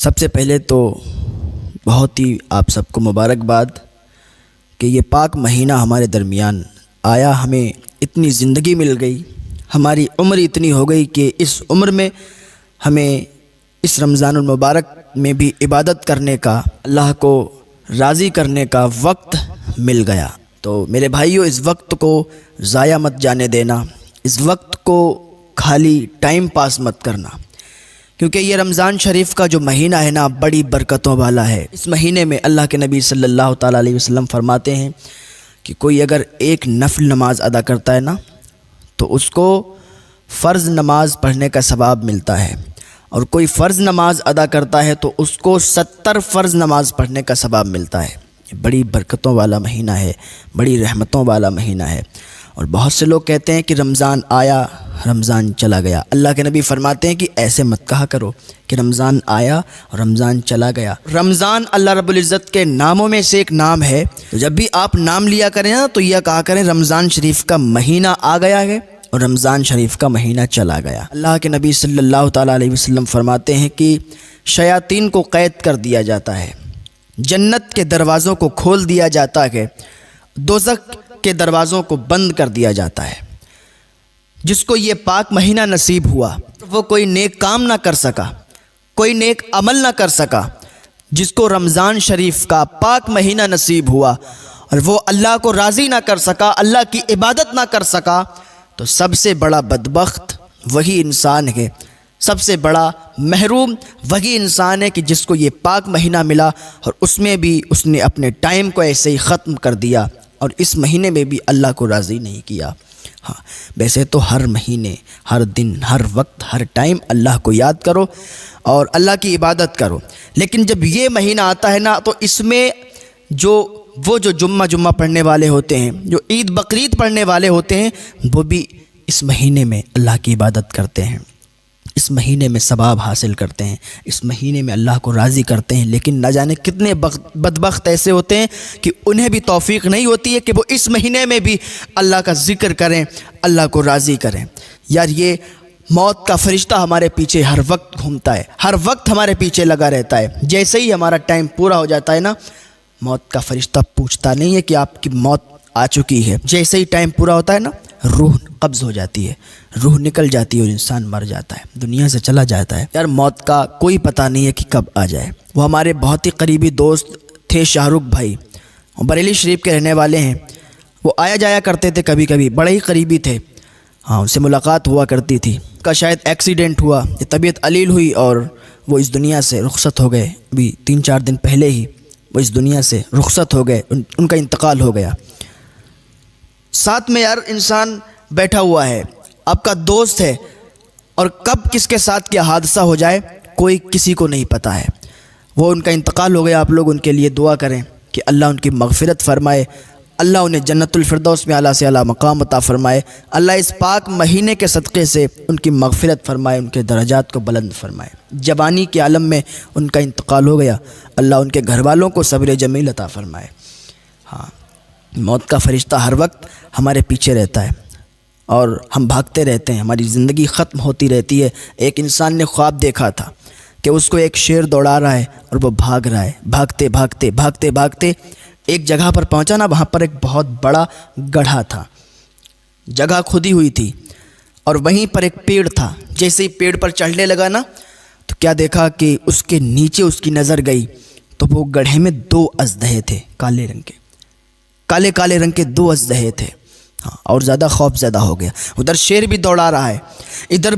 سب سے پہلے تو بہت ہی آپ سب کو مبارکباد کہ یہ پاک مہینہ ہمارے درمیان آیا، ہمیں اتنی زندگی مل گئی، ہماری عمر اتنی ہو گئی کہ اس عمر میں ہمیں اس رمضان المبارک میں بھی عبادت کرنے کا، اللہ کو راضی کرنے کا وقت مل گیا۔ تو میرے بھائیو، اس وقت کو ضائع مت جانے دینا، اس وقت کو خالی ٹائم پاس مت کرنا، کیونکہ یہ رمضان شریف کا جو مہینہ ہے نا، بڑی برکتوں والا ہے۔ اس مہینے میں اللہ کے نبی صلی اللہ تعالیٰ علیہ وسلم فرماتے ہیں کہ کوئی اگر ایک نفل نماز ادا کرتا ہے نا، تو اس کو فرض نماز پڑھنے کا ثواب ملتا ہے، اور کوئی فرض نماز ادا کرتا ہے تو اس کو 70 فرض نماز پڑھنے کا ثواب ملتا ہے۔ بڑی برکتوں والا مہینہ ہے، بڑی رحمتوں والا مہینہ ہے۔ اور بہت سے لوگ کہتے ہیں کہ رمضان آیا، رمضان چلا گیا۔ اللہ کے نبی فرماتے ہیں کہ ایسے مت کہا کرو کہ رمضان آیا اور رمضان چلا گیا۔ رمضان اللہ رب العزت کے ناموں میں سے ایک نام ہے، تو جب بھی آپ نام لیا کریں نا تو یہ کہا کریں رمضان شریف کا مہینہ آ گیا ہے اور رمضان شریف کا مہینہ چلا گیا۔ اللہ کے نبی صلی اللہ تعالیٰ علیہ وسلم فرماتے ہیں کہ شیاطین کو قید کر دیا جاتا ہے، جنت کے دروازوں کو کھول دیا جاتا ہے، دوزخ کے دروازوں کو بند کر دیا جاتا ہے۔ جس کو یہ پاک مہینہ نصیب ہوا وہ کوئی نیک کام نہ کر سکا، کوئی نیک عمل نہ کر سکا۔ جس کو رمضان شریف کا پاک مہینہ نصیب ہوا اور وہ اللہ کو راضی نہ کر سکا، اللہ کی عبادت نہ کر سکا، تو سب سے بڑا بدبخت وہی انسان ہے، سب سے بڑا محروم وہی انسان ہے کہ جس کو یہ پاک مہینہ ملا اور اس میں بھی اس نے اپنے ٹائم کو ایسے ہی ختم کر دیا اور اس مہینے میں بھی اللہ کو راضی نہیں کیا۔ ہاں، ویسے تو ہر مہینے، ہر دن، ہر وقت، ہر ٹائم اللہ کو یاد کرو اور اللہ کی عبادت کرو، لیکن جب یہ مہینہ آتا ہے نا تو اس میں جو جمعہ پڑھنے والے ہوتے ہیں، جو عید بقرعید پڑھنے والے ہوتے ہیں، وہ بھی اس مہینے میں اللہ کی عبادت کرتے ہیں، اس مہینے میں ثواب حاصل کرتے ہیں، اس مہینے میں اللہ کو راضی کرتے ہیں۔ لیکن نہ جانے کتنے بدبخت ایسے ہوتے ہیں کہ انہیں بھی توفیق نہیں ہوتی ہے کہ وہ اس مہینے میں بھی اللہ کا ذکر کریں، اللہ کو راضی کریں۔ یار، یہ موت کا فرشتہ ہمارے پیچھے ہر وقت گھومتا ہے، ہر وقت ہمارے پیچھے لگا رہتا ہے۔ جیسے ہی ہمارا ٹائم پورا ہو جاتا ہے نا، موت کا فرشتہ پوچھتا نہیں ہے کہ آپ کی موت آ چکی ہے۔ جیسے ہی ٹائم پورا ہوتا ہے نا، روح قبض ہو جاتی ہے، روح نکل جاتی ہے اور انسان مر جاتا ہے، دنیا سے چلا جاتا ہے۔ یار، موت کا کوئی پتہ نہیں ہے کہ کب آ جائے۔ وہ ہمارے بہت ہی قریبی دوست تھے، شاہ رخ بھائی، بریلی شریف کے رہنے والے ہیں۔ وہ آیا جایا کرتے تھے، کبھی کبھی بڑے ہی قریبی تھے۔ ہاں، ان سے ملاقات ہوا کرتی تھی۔ ان کا شاید ایکسیڈنٹ ہوا، طبیعت علیل ہوئی اور وہ اس دنیا سے رخصت ہو گئے۔ ابھی 3-4 دن پہلے ہی وہ اس دنیا سے رخصت ہو گئے، ان کا انتقال ہو گیا۔ ساتھ میں یار انسان بیٹھا ہوا ہے، آپ کا دوست ہے، اور کب کس کے ساتھ کیا حادثہ ہو جائے کوئی کسی کو نہیں پتہ ہے۔ وہ ان کا انتقال ہو گیا، آپ لوگ ان کے لیے دعا کریں کہ اللہ ان کی مغفرت فرمائے، اللہ انہیں جنت الفردوس میں اعلیٰ سے اعلیٰ مقام عطا فرمائے، اللہ اس پاک مہینے کے صدقے سے ان کی مغفرت فرمائے، ان کے درجات کو بلند فرمائے۔ جوانی کے عالم میں ان کا انتقال ہو گیا، اللہ ان کے گھر والوں کو صبر جمیل عطا فرمائے۔ ہاں، موت کا فرشتہ ہر وقت ہمارے پیچھے رہتا ہے اور ہم بھاگتے رہتے ہیں، ہماری زندگی ختم ہوتی رہتی ہے۔ ایک انسان نے خواب دیکھا تھا کہ اس کو ایک شیر دوڑا رہا ہے اور وہ بھاگ رہا ہے، بھاگتے بھاگتے بھاگتے بھاگتے ایک جگہ پر پہنچا نا، وہاں پر ایک بہت بڑا گڑھا تھا، جگہ کھدی ہوئی تھی، اور وہیں پر ایک پیڑ تھا۔ جیسے ہی پیڑ پر چڑھنے لگا نا تو کیا دیکھا کہ اس کے نیچے اس کی نظر گئی تو وہ گڑھے میں 2 اژدہے تھے، کالے رنگ کے، کالے رنگ کے 2 اژدہے تھے۔ ہاں، اور زیادہ خوف زیادہ ہو گیا۔ ادھر شیر بھی دوڑا رہا ہے، ادھر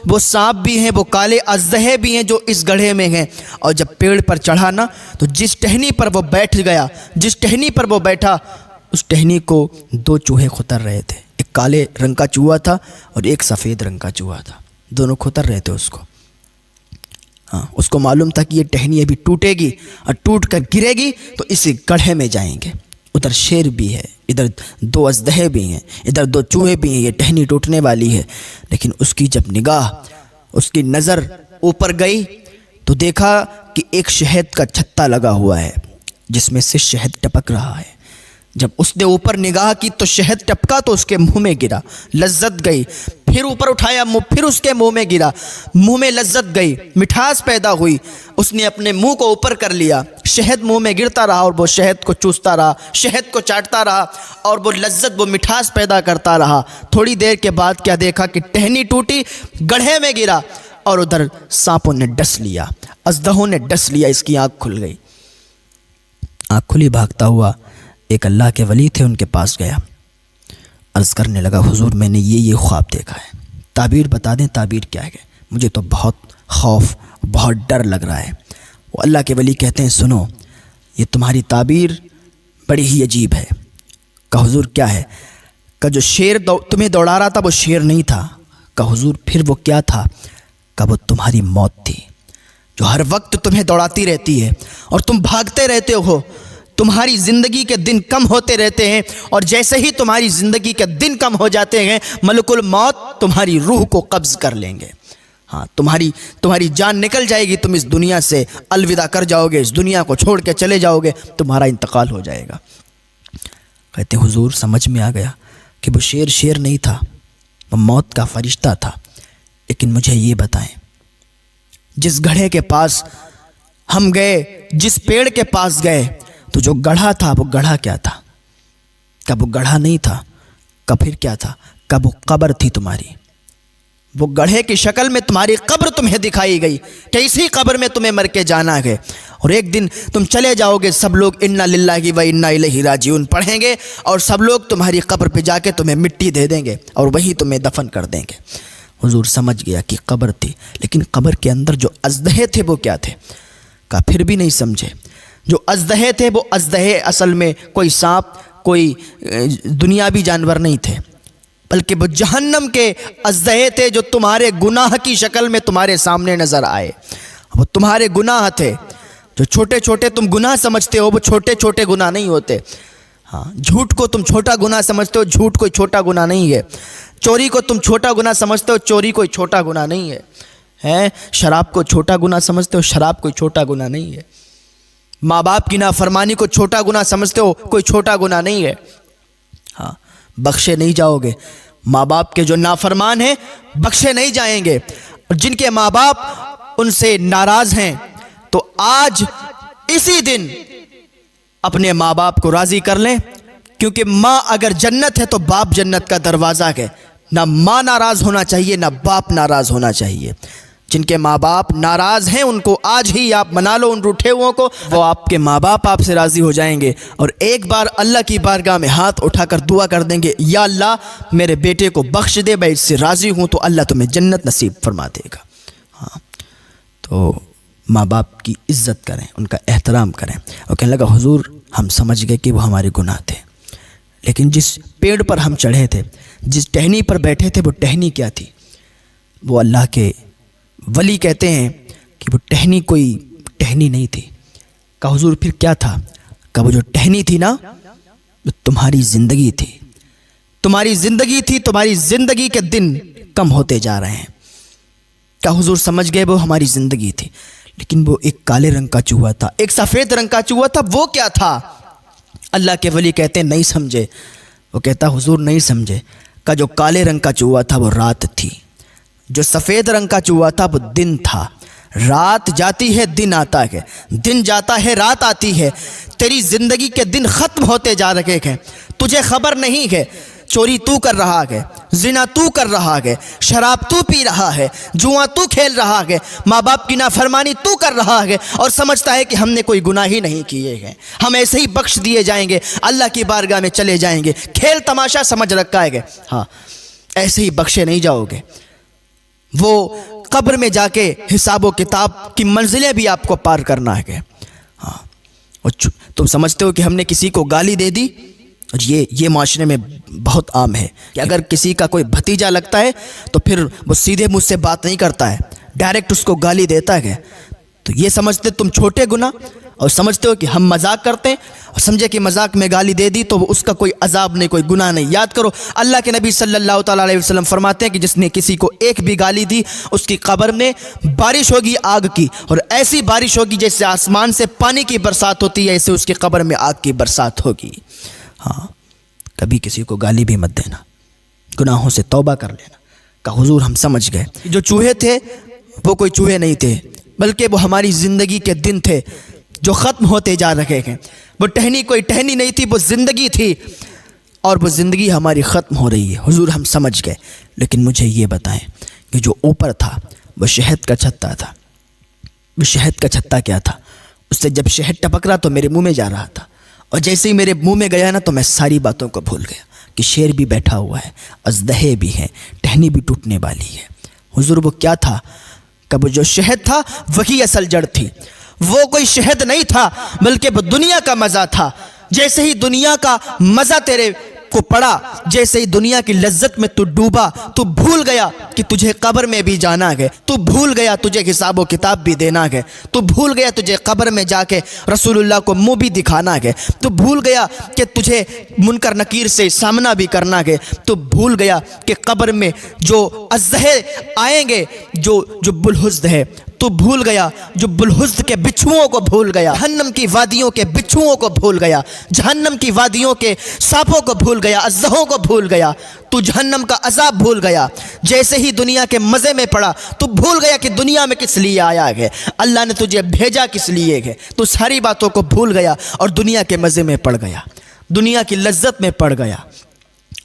وہ سانپ بھی ہیں، وہ کالے اژدہے بھی ہیں جو اس گڑھے میں ہیں۔ اور جب پیڑ پر چڑھا نا تو جس ٹہنی پر وہ بیٹھ گیا، جس ٹہنی پر وہ بیٹھا، اس ٹہنی کو 2 چوہے کھتر رہے تھے۔ ایک کالے رنگ کا چوہا تھا اور ایک سفید رنگ کا چوہا تھا، دونوں کھتر رہے تھے اس کو۔ ہاں، اس کو معلوم تھا کہ یہ ٹہنی ابھی ٹوٹے گی اور ٹوٹ کر گرے گی تو اسی گڑھے میں جائیں گے۔ ادھر شیر بھی ہے، ادھر 2 اژدہے بھی ہیں، ادھر 2 چوہے بھی ہیں، یہ ٹہنی ٹوٹنے والی ہے۔ لیکن اس کی جب نگاہ، اس کی نظر اوپر گئی تو دیکھا کہ ایک شہد کا چھتا لگا ہوا ہے جس میں سے شہد ٹپک رہا ہے۔ جب اس نے اوپر نگاہ کی تو شہد ٹپکا تو اس کے منہ میں گرا، لذت گئی، پھر اوپر اٹھایا پھر اس کے منہ میں گرا، منہ میں لذت گئی، مٹھاس پیدا ہوئی، اس نے اپنے منہ کو اوپر کر لیا، شہد منہ میں گرتا رہا اور وہ شہد کو چوستا رہا، شہد کو چاٹتا رہا اور وہ لذت وہ مٹھاس پیدا کرتا رہا۔ تھوڑی دیر کے بعد کیا دیکھا کہ ٹہنی ٹوٹی، گڑھے میں گرا اور ادھر سانپوں نے ڈس لیا، اژدہوں نے ڈس لیا، اس کی آنکھ کھل گئی۔ آنکھ کھلی، بھاگتا ہوا ایک اللہ کے ولی تھے، ان کے پاس گیا، عرض کرنے لگا حضور میں نے یہ خواب دیکھا ہے، تعبیر بتا دیں تعبیر کیا ہے، مجھے تو بہت خوف بہت ڈر لگ رہا ہے۔ وہ اللہ کے ولی کہتے ہیں سنو یہ تمہاری تعبیر بڑی ہی عجیب ہے۔ کہا حضور کیا ہے؟ کہ جو شیر تمہیں دوڑا رہا تھا وہ شیر نہیں تھا۔ کہا حضور پھر وہ کیا تھا؟ کہ وہ تمہاری موت تھی، جو ہر وقت تمہیں دوڑاتی رہتی ہے اور تم بھاگتے رہتے ہو، تمہاری زندگی کے دن کم ہوتے رہتے ہیں، اور جیسے ہی تمہاری زندگی کے دن کم ہو جاتے ہیں ملک الموت تمہاری روح کو قبض کر لیں گے۔ ہاں تمہاری جان نکل جائے گی، تم اس دنیا سے الوداع کر جاؤ گے، اس دنیا کو چھوڑ کے چلے جاؤ گے، تمہارا انتقال ہو جائے گا۔ کہتے حضور سمجھ میں آ گیا کہ وہ شیر نہیں تھا، وہ موت کا فرشتہ تھا، لیکن مجھے یہ بتائیں جس گڑھے کے پاس ہم گئے، جس پیڑ کے پاس گئے تو جو گڑھا تھا وہ گڑھا کیا تھا؟ کب وہ گڑھا نہیں تھا، کب پھر کیا تھا؟ کب وہ قبر تھی تمہاری، وہ گڑھے کی شکل میں تمہاری قبر تمہیں دکھائی گئی کہ اسی قبر میں تمہیں مر کے جانا ہے، اور ایک دن تم چلے جاؤ گے، سب لوگ انا للہ و انا الیہ راجعون پڑھیں گے اور سب لوگ تمہاری قبر پہ جا کے تمہیں مٹی دے دیں گے اور وہی تمہیں دفن کر دیں گے۔ حضور سمجھ گیا کہ قبر تھی، لیکن قبر کے اندر جو اژدہے تھے وہ کیا تھے؟ کہا پھر بھی نہیں سمجھے۔ جو اژدہے تھے وہ اژدہے اصل میں کوئی سانپ کوئی دنیاوی جانور نہیں تھے، بلکہ وہ جہنم کے اژدہے تھے جو تمہارے گناہ کی شکل میں تمہارے سامنے نظر آئے۔ وہ تمہارے گناہ تھے، جو چھوٹے چھوٹے تم گناہ سمجھتے ہو وہ چھوٹے چھوٹے گناہ نہیں ہوتے۔ ہاں جھوٹ کو تم چھوٹا گناہ سمجھتے ہو، جھوٹ کوئی چھوٹا گناہ نہیں ہے۔ چوری کو تم چھوٹا گناہ سمجھتے ہو، چوری کوئی چھوٹا گناہ نہیں ہے۔ شراب کو چھوٹا گناہ سمجھتے ہو، شراب کوئی چھوٹا گناہ نہیں ہے۔ ماں باپ کی نافرمانی کو چھوٹا گناہ سمجھتے ہو، کوئی چھوٹا گناہ نہیں ہے۔ ہاں بخشے نہیں جاؤ گے، ماں باپ کے جو نافرمان ہیں بخشے نہیں جائیں گے، اور جن کے ماں باپ ان سے ناراض ہیں تو آج اسی دن اپنے ماں باپ کو راضی کر لیں، کیونکہ ماں اگر جنت ہے تو باپ جنت کا دروازہ ہے۔ نہ ماں ناراض ہونا چاہیے نہ باپ ناراض ہونا چاہیے۔ جن کے ماں باپ ناراض ہیں ان کو آج ہی آپ منا لو، ان روٹھے ہوئوں کو، وہ آپ کے ماں باپ آپ سے راضی ہو جائیں گے، اور ایک بار اللہ کی بارگاہ میں ہاتھ اٹھا کر دعا کر دیں گے، یا اللہ میرے بیٹے کو بخش دے، میں اس سے راضی ہوں، تو اللہ تمہیں جنت نصیب فرما دے گا۔ ہاں تو ماں باپ کی عزت کریں، ان کا احترام کریں۔ اور کہنے لگا حضور ہم سمجھ گئے کہ وہ ہمارے گناہ تھے، لیکن جس پیڑ پر ہم چڑھے تھے، جس ٹہنی پر بیٹھے تھے، وہ ٹہنی کیا تھی؟ وہ اللہ کے ولی کہتے ہیں کہ وہ ٹہنی کوئی ٹہنی نہیں تھی۔ کہا حضور پھر کیا تھا؟ کہا وہ جو ٹہنی تھی نا وہ تمہاری زندگی تھی، تمہاری زندگی تھی، تمہاری زندگی کے دن کم ہوتے جا رہے ہیں۔ کہا حضور سمجھ گئے وہ ہماری زندگی تھی، لیکن وہ ایک کالے رنگ کا چوہا تھا، ایک سفید رنگ کا چوہا تھا، وہ کیا تھا؟ اللہ کے ولی کہتے ہیں نہیں سمجھے۔ وہ کہتا حضور نہیں سمجھے۔ کہا جو کالے رنگ کا چوہا تھا وہ رات تھی، جو سفید رنگ کا چوہا تھا وہ دن تھا۔ رات جاتی ہے دن آتا ہے، دن جاتا ہے رات آتی ہے، تیری زندگی کے دن ختم ہوتے جا رہے ہیں، تجھے خبر نہیں ہے۔ چوری تو کر رہا ہے، زنا تو کر رہا ہے، شراب تو پی رہا ہے، جوا تو کھیل رہا ہے، ماں باپ کی نافرمانی تو کر رہا ہے، اور سمجھتا ہے کہ ہم نے کوئی گناہ ہی نہیں کیے ہیں، ہم ایسے ہی بخش دیے جائیں گے، اللہ کی بارگاہ میں چلے جائیں گے، کھیل تماشا سمجھ رکھا ہے۔ ہاں ایسے ہی بخشے نہیں جاؤ گے، وہ قبر میں جا کے حساب و کتاب کی منزلیں بھی آپ کو پار کرنا ہے۔ ہاں تم سمجھتے ہو کہ ہم نے کسی کو گالی دے دی، اور یہ معاشرے میں بہت عام ہے کہ اگر کسی کا کوئی بھتیجا لگتا ہے تو پھر وہ سیدھے مجھ سے بات نہیں کرتا ہے، ڈائریکٹ اس کو گالی دیتا ہے۔ تو یہ سمجھتے تم چھوٹے گناہ، اور سمجھتے ہو کہ ہم مذاق کرتے ہیں، اور سمجھے کہ مذاق میں گالی دے دی تو اس کا کوئی عذاب نہیں، کوئی گناہ نہیں۔ یاد کرو اللہ کے نبی صلی اللہ تعالیٰ علیہ وسلم فرماتے ہیں کہ جس نے کسی کو ایک بھی گالی دی اس کی قبر میں بارش ہوگی آگ کی، اور ایسی بارش ہوگی جیسے آسمان سے پانی کی برسات ہوتی ہے، ایسے اس کی قبر میں آگ کی برسات ہوگی۔ ہاں، کبھی کسی کو گالی بھی مت دینا، گناہوں سے توبہ کر لینا۔ کہا حضور ہم سمجھ گئے، جو چوہے تھے وہ کوئی چوہے نہیں تھے، بلکہ وہ ہماری زندگی کے دن تھے جو ختم ہوتے جا رہے ہیں۔ وہ ٹہنی کوئی ٹہنی نہیں تھی، وہ زندگی تھی، اور وہ زندگی ہماری ختم ہو رہی ہے۔ حضور ہم سمجھ گئے، لیکن مجھے یہ بتائیں کہ جو اوپر تھا وہ شہد کا چھتا تھا۔ وہ شہد کا چھتا کیا تھا؟ اس سے جب شہد ٹپک رہا تو میرے منہ میں جا رہا تھا، اور جیسے ہی میرے منہ میں گیا نا تو میں ساری باتوں کو بھول گیا کہ شیر بھی بیٹھا ہوا ہے، اژدہے بھی ہیں، ٹہنی بھی ٹوٹنے والی ہے۔ حضور وہ کیا تھا؟ کہ وہ جو شہد تھا وہی اصل جڑ تھی۔ وہ کوئی شہد نہیں تھا، بلکہ وہ دنیا کا مزہ تھا۔ جیسے ہی دنیا کا مزہ تیرے کو پڑا، جیسے ہی دنیا کی لذت میں تو ڈوبا، تو بھول گیا کہ تجھے قبر میں بھی جانا ہے، تو بھول گیا تجھے حساب و کتاب بھی دینا ہے، تو بھول گیا تجھے قبر میں جا کے رسول اللہ کو منہ بھی دکھانا ہے، تو بھول گیا کہ تجھے منکر نکیر سے سامنا بھی کرنا ہے، تو بھول گیا کہ قبر میں جو اژدہے آئیں گے، جو بلحزد ہے، تو بھول گیا جو بلحزد کے بچھوؤں کو بھول گیا، جہنم کی وادیوں کے بچھوؤں کو بھول گیا، جہنم کی وادیوں کے سانپوں کو بھول گیا، اژدہوں کو بھول گیا، تو جہنم کا عذاب بھول گیا۔ جیسے ہی دنیا کے مزے میں پڑا تو بھول گیا کہ دنیا میں کس لیے آیا ہے، اللہ نے تجھے بھیجا کس لیے ہے، تو ساری باتوں کو بھول گیا اور دنیا کے مزے میں پڑ گیا، دنیا کی لذت میں پڑ گیا۔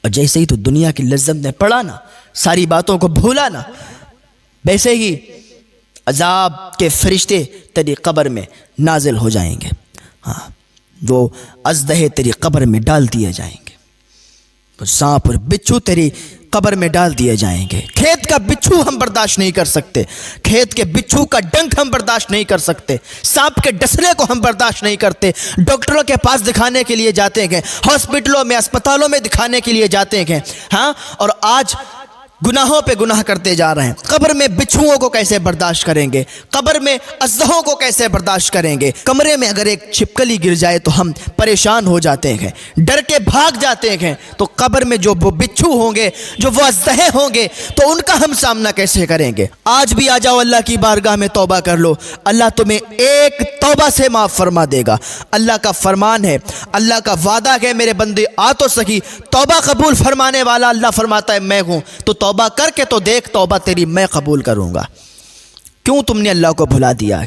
اور جیسے ہی تو دنیا کی لذت میں پڑا نا، ساری باتوں کو بھولا نا، ویسے ہی عذاب کے فرشتے تیری قبر میں نازل ہو جائیں گے۔ ہاں، وہ اژدہے تیری قبر میں ڈال دیے جائیں گے، وہ سانپ اور بچھو تیری قبر میں ڈال دیے جائیں گے۔ کھیت کا بچھو ہم برداشت نہیں کر سکتے، کھیت کے بچھو کا ڈنک ہم برداشت نہیں کر سکتے، سانپ کے ڈسنے کو ہم برداشت نہیں کرتے۔ ڈاکٹروں کے پاس دکھانے کے لیے جاتے ہیں، ہاسپٹلوں میں، اسپتالوں میں دکھانے کے لیے جاتے ہیں، ہاں، اور آج گناہوں پہ گناہ کرتے جا رہے ہیں۔ قبر میں بچھوؤں کو کیسے برداشت کریں گے؟ قبر میں اژدہوں کو کیسے برداشت کریں گے؟ کمرے میں اگر ایک چھپکلی گر جائے تو ہم پریشان ہو جاتے ہیں، ڈر کے بھاگ جاتے ہیں، تو قبر میں جو وہ بچھو ہوں گے، جو وہ اژدہے ہوں گے، تو ان کا ہم سامنا کیسے کریں گے؟ آج بھی آ جاؤ اللہ کی بارگاہ میں، توبہ کر لو، اللہ تمہیں ایک توبہ سے معاف فرما دے گا۔ اللہ کا فرمان ہے، اللہ کا وعدہ ہے، میرے بندے آ تو سکی، توبہ قبول فرمانے والا اللہ فرماتا ہے میں ہوں، تو توبہ کر کے تو دیکھ، توبہ تیری میں قبول کروں گا۔ کیوں تم نے اللہ کو بھلا دیا؟